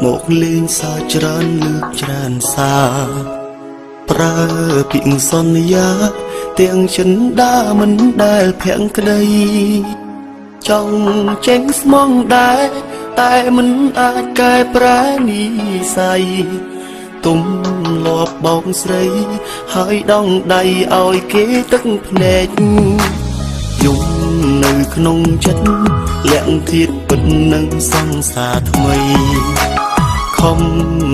មកលេងសើចច្រើនលើកច្រើនសាប្រើពីងសន្យាទាំងចិនដាមិនដែលភាំងក្តីចង់ចេញស្មងដែរតែមិនអាចកែប្រែនិស័យទុំលាប់បងស្រីហើយដងដៃឲ្យគេទឹកភ្នែកយំនៅក្នុងចិត្តលាក់ធៀបពិតនឹងសង្សារថ្មីខំ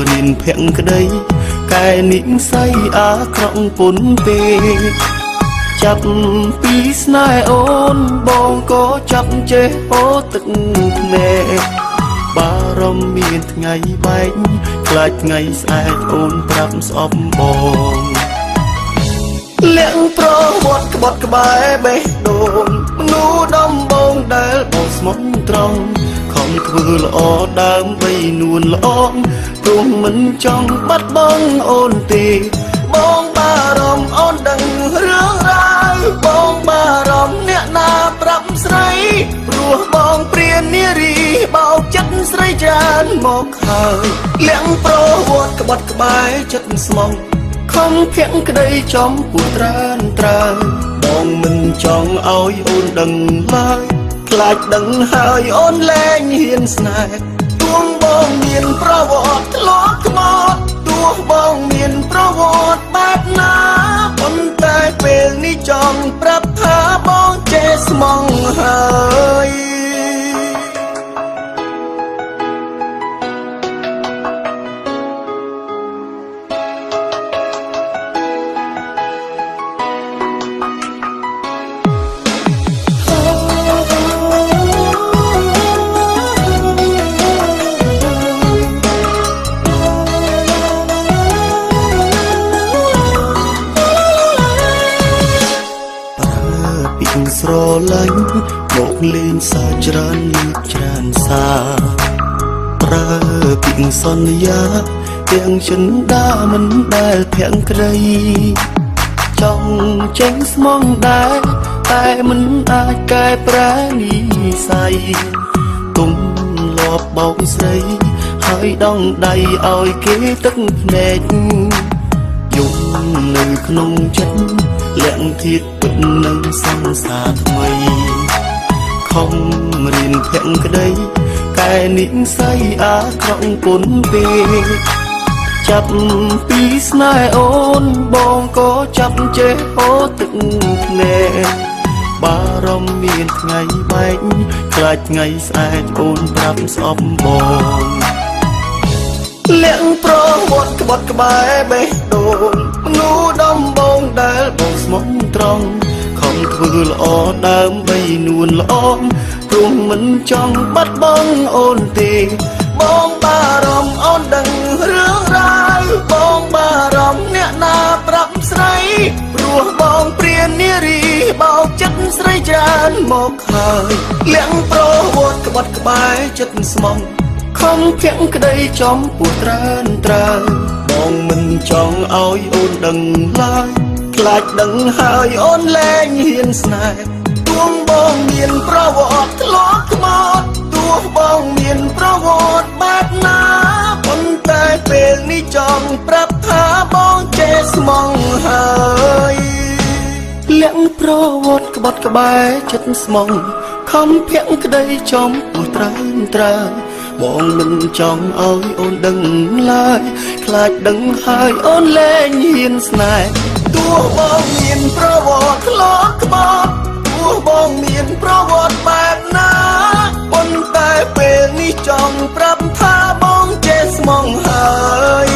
រៀនភាំងក្តីកែនិស័យអាក្រក់ពុនពេកចាប់ពីស្នេហ៍អូនបងក៏ចាប់ចេះអូទឹកភ្នែកបារម្ភមានថ្ងៃបែកខ្លាចថ្ងៃស្អែកអូនប្រាប់ស្អប់បងលាក់ប្រវត្តិក្បត់ក្បែរបេះដូងមនុស្សដំបងដែលបងស្មោះត្រង់ខំធ្វើល្អដើម្បីនួនល្អព្រោះមិនចង់បាត់បង់អូនទេបងបារម្ភអូនដឹងរឿងរ៉ាវបងបារម្ភអ្នកណាប្រាប់ស្រីព្រោះបងព្រាននារីបោកចិត្តស្រីច្រើនមកហើយលាក់ប្រវត្តិក្បត់ក្បែរចិត្តស្មោះខំភាំងក្តីចំពោះត្រានត្រើបងមិនចង់ឲ្យអូនដឹងឡើយខ្លាចដឹងហើយអូនលែងហ៊ានស្នេហ៍ទោះបងមានប្រវត្តិធ្លាប់ខ្មោចទោះបងមានប្រវត្តិបែបណាប៉ុន្តែពេលនេះចង់ប្រាប់ថាបងចេះស្មងហើយស្រឡាញ់មកលេងសើចច្រើនលើកច្រើនសាប្រើពីងសន្យាទាំងចិនដាមិនដែលភាំងក្តីចង់ចេញស្មងដែរតែមិនអាចកែប្រែនិស័យទុំលាប់បោកស្រីហើយដងដៃឲ្យគេទឹកភ្នែកយំនៅក្នុងចិត្តលាក់ធៀបពិតនឹងសង្សារថ្មីខំរៀនភាំងក្តីកែនិស័យអាក្រក់ពុនពេកចាប់ពីស្នេហ៍អូនបងក៏ចាប់ចេះអូទឹកភ្នែកបារម្ភមានថ្ងៃបែកខ្លាចថ្ងៃស្អែកអូនប្រាប់ស្អប់បងលាក់ប្រវត្តិក្បត់ក្បែរបេះដូងមនុស្សដំបងដែលបងស្មោះត្រង់ខំធ្វើល្អដើម្បីនួនល្អព្រោះមិនចង់បាត់បង់អូនទេបងបារម្ភអូនដឹងរឿងរ៉ាវបងបារម្ភអ្នកណាប្រាប់ស្រីព្រោះបងព្រាននារីបោកចិត្តស្រីច្រើនមកហើយលាក់ប្រវត្តិក្បត់ក្បែរចិត្តស្មោះខំភាំងក្តីចំពោះត្រានត្រើបងមិនចង់ឲ្យអូនដឹងឡើយខ្លាចដឹងហើយអូនលែងហ៊ានស្នេហ៍ទោះបងមានប្រវត្តិធ្លាប់ខ្មោចទោះបងមានប្រវត្តិបែបណាប៉ុន្តែពេលនេះចង់ប្រាប់ថាបងចេះស្មងហើយលាក់ប្រវត្តិក្បត់ក្បែរចិត្តស្មងខំភាំងក្តីចំពោះត្រានត្រើបងមិនចង់ឲ្យអូនដឹងឡើយខ្លាចដឹងហើយអូនលែងហ៊ានស្នេហ៍ទោះបងមានប្រវត្តិធ្លាប់ក្បត់ទោះបងមានប្រវត្តិបែបណាប៉ុន្តែពេលនេះចង់ប្រាប់ថាបងចេះស្មងហើយ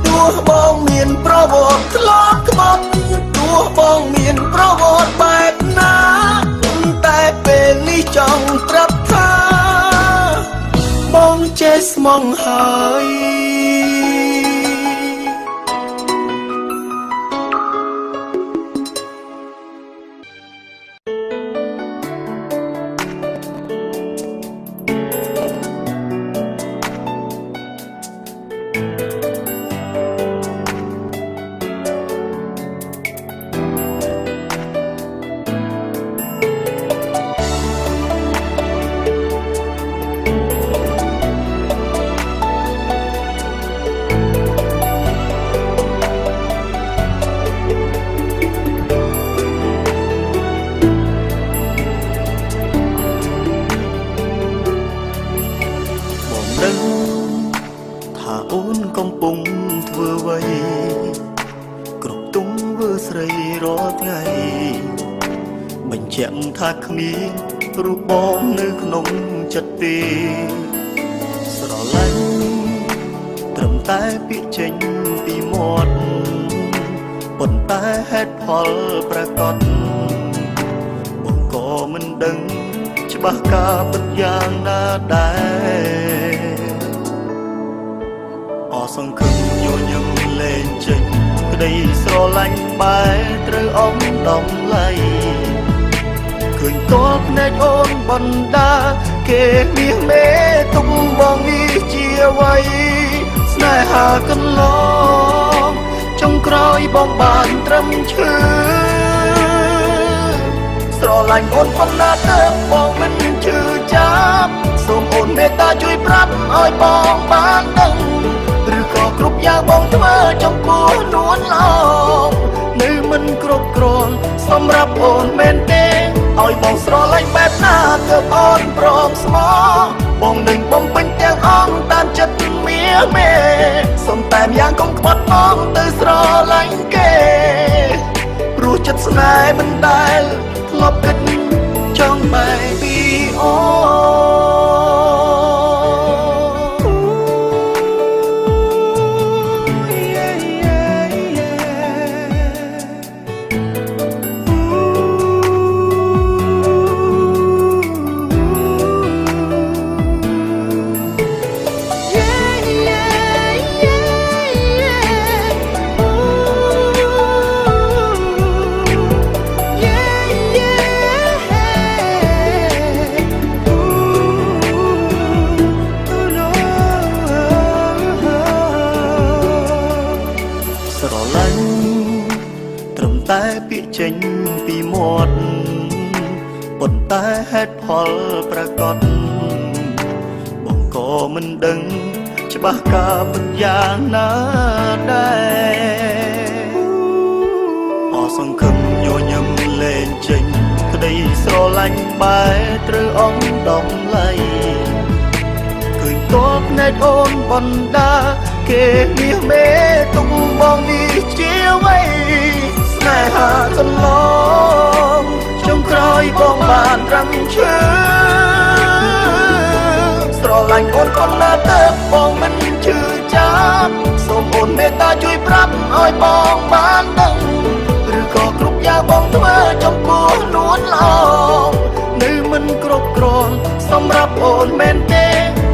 ទោះបងមានប្រវត្តិធ្លាប់ក្បត់ទោះបងមានប្រវត្តិបែបណាប៉ុន្តែពេលនេះចង់ប្រាប់ថាបងចេះស្មងហើយ ថាអូនកំពុងធ្វើអ្វីគ្រប់ទង្វើស្រីរាល់ថ្ងៃបញ្ជាក់ថាគ្មានរូបបងនៅក្នុងចិត្តទេស្រឡាញ់ត្រឹមតែពាក្យចេញពីមាត់ប៉ុន្តែហេតុផលប្រកបបងក៏មិនដឹងច្បាស់ការពិតយ៉ាងណាដែរអសង្ឃឹមញញឹមលែងចេញក្តីស្រឡាញ់បែរត្រូវអំដំឡៃឃើញតលភ្នែកអូនបណ្ដាគេមាសមេទុំបងនេះជាអ្វីស្នេហាកន្លងចុងក្រោយបងបានត្រឹមឈឺស្រឡាញ់អូនប៉ុណ្ណាទៅបងមិនជឿចាប់សូមអូនមេត្តាជួយប្រាប់ឲ្យបងបានដឹងឬក៏គ្រប់យ៉ាងបងធ្វើចំពោះនួនឡងនៅមិនគ្រប់គ្រាន់សម្រាប់អូនមែនទេឲ្យបងស្រឡាញ់បែបណាទើបអូនព្រមស្មោះបងនឹងបំពេញទាំងអង្គតាមចិត្តមាមេសុំតែម្យ៉ាងកុំខ្វាត់បងទៅស្រឡាញ់គេព្រោះចិត្តស្នេហ៍មិនដែលធ្លាប់គិតចង់បែកពីអូស្រឡាញ់ត្រឹមតែពាក្យចេញពីមាត់ប៉ុន្តែហេតុផលប្រកបបងក៏មិនដឹងច្បាស់ការពិតយ៉ាងណាដែរអសង្ឃឹមញញឹមលែងចេញក្តីស្រឡាញ់បែរត្រូវអំដំឡៃឃើញតលភ្នែកអូនបណ្ដាគេមាសមេទុំបងនេះជាអ្វីស្នេហាកន្លងចុងក្រោយបងបានរំឈឺស្រឡាញ់អូនប៉ុណ្ណាទៅបងមិនជឿចាប់សូមអូនមេត្តាជួយប្រាប់ឲ្យបងបានដឹងឬក៏គ្រប់យ៉ាងបងធ្វើចំពោះនួនឡងនៅមិនគ្រប់គ្រាន់សម្រាប់អូនមែនទេ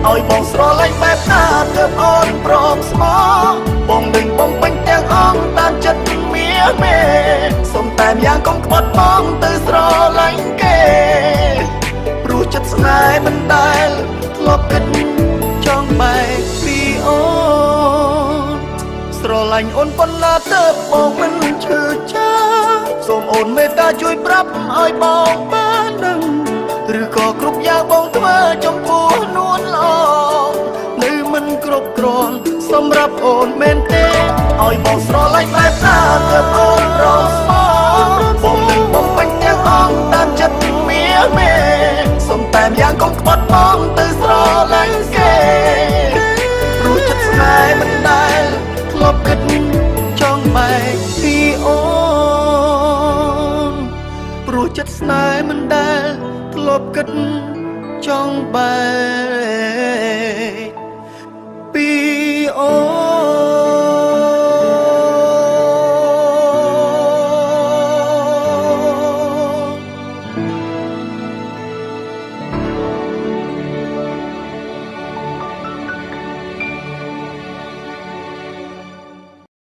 ឲ្យបងស្រឡាញ់បែបណាទើបអូនព្រមស្មោះបងនឹងបំពេញទាំងអង្គតាមចិត្តមាមេសុំតែម្យ៉ាងកុំខ្វាត់បងទៅស្រឡាញ់គេព្រោះចិត្តស្នេហ៍មិនដែលធ្លាប់គិតចង់បែកពីអូនស្រឡាញ់អូនប៉ុណ្ណាទើបបងមិនឈឺចាប់សូមអូនមេត្តាជួយប្រាប់ឲ្យបងបានដឹងឬក៏គ្រប់យ៉ាងបងធ្វើចំពោះនួនឡងនៅមិនគ្រប់គ្រាន់សម្រាប់អូនមែនទេឲ្យបងស្រឡាញ់បែបណាទើបអូនរស់បងនឹងបំពេញទាំងអង្គតាមចិត្តមាមេសុំតែម្យ៉ាងកុំខ្វាត់បងទៅស្រឡាញ់គេព្រោះចិត្តស្នេហ៍មិនដែលធ្លាប់គិតចង់បែកពីអូនព្រោះចិត្តស្នេហ៍មិនដែលធ្លាប់គិតចង់បែកពីអូ